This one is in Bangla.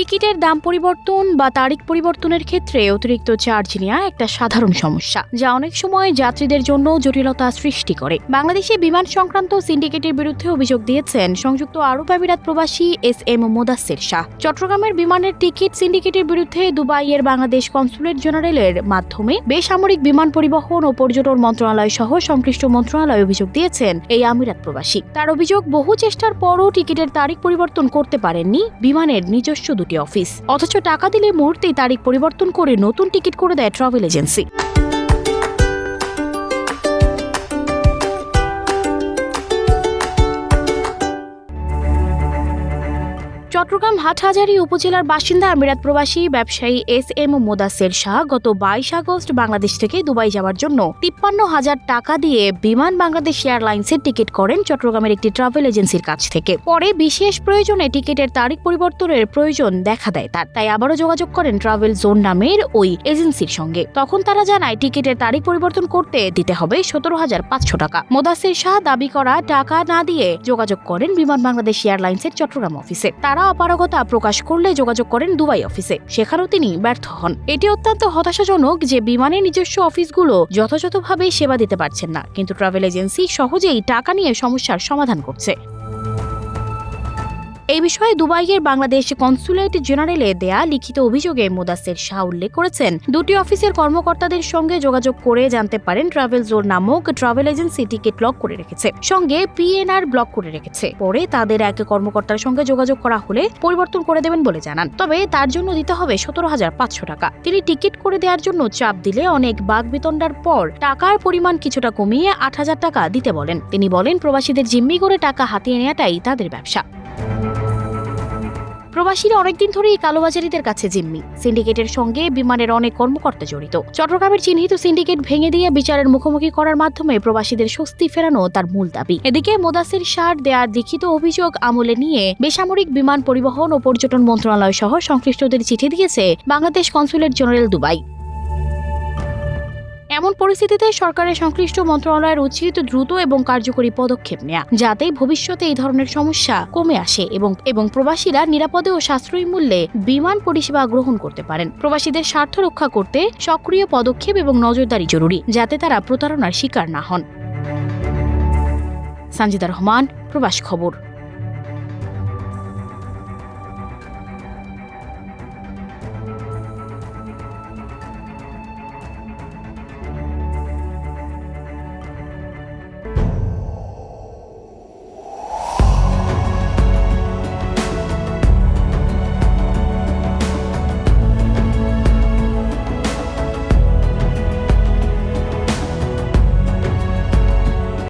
টিকিটের দাম পরিবর্তন বা তারিখ পরিবর্তনের ক্ষেত্রে অতিরিক্ত চার্জ নেওয়া একটা সাধারণ সমস্যা, যা অনেক সময় যাত্রীদের জন্য জটিলতা সৃষ্টি করে। বাংলাদেশে বিমান সংক্রান্ত সিন্ডিকেটের বিরুদ্ধে অভিযোগ দিয়েছেন সংযুক্ত আরব আমিরাত প্রবাসী SM মোদাসের শাহ। চট্টগ্রামের বিমানের টিকিট সিন্ডিকেটের বিরুদ্ধে দুবাইয়ের বাংলাদেশ কনসুলেট জেনারেলের মাধ্যমে বেসামরিক বিমান পরিবহন ও পর্যটন মন্ত্রণালয় সহ সংশ্লিষ্ট মন্ত্রণালয় অভিযোগ দিয়েছেন এই আমিরাত প্রবাসী। তার অভিযোগ, বহু চেষ্টার পরও টিকিটের তারিখ পরিবর্তন করতে পারেননি বিমানের নিজস্ব দুটি অফিস, অথচ টাকা দিলে মুহূর্তেই তারিখ পরিবর্তন করে নতুন টিকিট করে দেয় ট্রাভেল এজেন্সি। চট্টগ্রাম হাটহাজারী উপজেলার বাসিন্দা আমিরাত প্রবাসী ব্যবসায়ী SM মোদাসের শাহ গত 22 আগস্ট বাংলাদেশ থেকে দুবাই যাওয়ার জন্য 53,000 টাকা দিয়ে বিমান বাংলাদেশ এয়ারলাইন্সের টিকিট করেন চট্টগ্রামের একটি ট্রাভেল এজেন্সির কাছ থেকে। পরে বিশেষ প্রয়োজনে টিকিটের তারিখ পরিবর্তনের প্রয়োজন দেখা দেয় তার, তাই আবারও যোগাযোগ করেন ট্রাভেল জোন নামের ওই এজেন্সির সঙ্গে। তখন তারা জানায় টিকিটের তারিখ পরিবর্তন করতে দিতে হবে 17,500 টাকা। মোদাসের শাহ দাবি করা টাকা না দিয়ে যোগাযোগ করেন বিমান বাংলাদেশ এয়ারলাইন্সের চট্টগ্রাম অফিসে। তারা অপারগতা প্রকাশ করলে যোগাযোগ করেন দুবাই অফিসে, সেখানেও তিনি ব্যর্থ হন। এটি অত্যন্ত হতাশাজনক যে বিমানের নিজস্ব অফিসগুলো যথাযথভাবে সেবা দিতে পারছেন না, কিন্তু ট্রাভেল এজেন্সি সহজেই টাকা নিয়ে সমস্যার সমাধান করছে। এই বিষয়ে দুবাইয়ের বাংলাদেশ কনসুলেট জেনারেলে দেয়া লিখিত অভিযোগে মোদাসের শাহ উল্লেখ করেছেন, দুটি অফিসের কর্মকর্তাদের সঙ্গে যোগাযোগ করে জানতে পারেন ট্রাভেল জোন নামক ট্রাভেল এজেন্সি টিকিট ব্লক করে রেখেছে, সঙ্গে PNR ব্লক করে রেখেছে। পরে তাদের এক কর্মকর্তার সঙ্গে যোগাযোগ করা হলে পরিবর্তন করে দেবেন বলে জানান, তবে তার জন্য দিতে হবে 17,500 টাকা। তিনি টিকিট করে দেওয়ার জন্য চাপ দিলে অনেক বাকবিতণ্ডার পর টাকার পরিমাণ কিছুটা কমিয়ে 8,000 টাকা দিতে বলেন। তিনি বলেন, প্রবাসীদের জিম্মি করে টাকা হাতিয়ে নেওয়াটাই তাদের ব্যবসা। প্রবাসীরা অনেকদিন ধরেই কালোবাজারিদের কাছে জিম্মি। সিন্ডিকেটের সঙ্গে বিমানের অনেক কর্মকর্তা জড়িত। চট্টগ্রামের চিহ্নিত সিন্ডিকেট ভেঙে দিয়ে বিচারের মুখোমুখি করার মাধ্যমে প্রবাসীদের স্বস্তি ফেরানো তার মূল দাবি। এদিকে মোদাসের শাহর দেয়ার লিখিত অভিযোগ আমলে নিয়ে বেসামরিক বিমান পরিবহন ও পর্যটন মন্ত্রণালয় সহ সংশ্লিষ্টদের চিঠি দিয়েছে বাংলাদেশ কনসুলেট জেনারেল দুবাই। এমন পরিস্থিতিতে সরকারের সংশ্লিষ্ট মন্ত্রণালয়ের উচিত দ্রুত এবং কার্যকরী পদক্ষেপ নেওয়া, যাতে ভবিষ্যতে এই ধরনের সমস্যা কমে আসে এবং প্রবাসীরা নিরাপদে ও সাশ্রয়ী মূল্যে বিমান পরিষেবা গ্রহণ করতে পারেন। প্রবাসীদের স্বার্থ রক্ষা করতে সক্রিয় পদক্ষেপ এবং নজরদারি জরুরি, যাতে তারা প্রতারণার শিকার না হন। সানজিদা রহমান, প্রবাস খবর।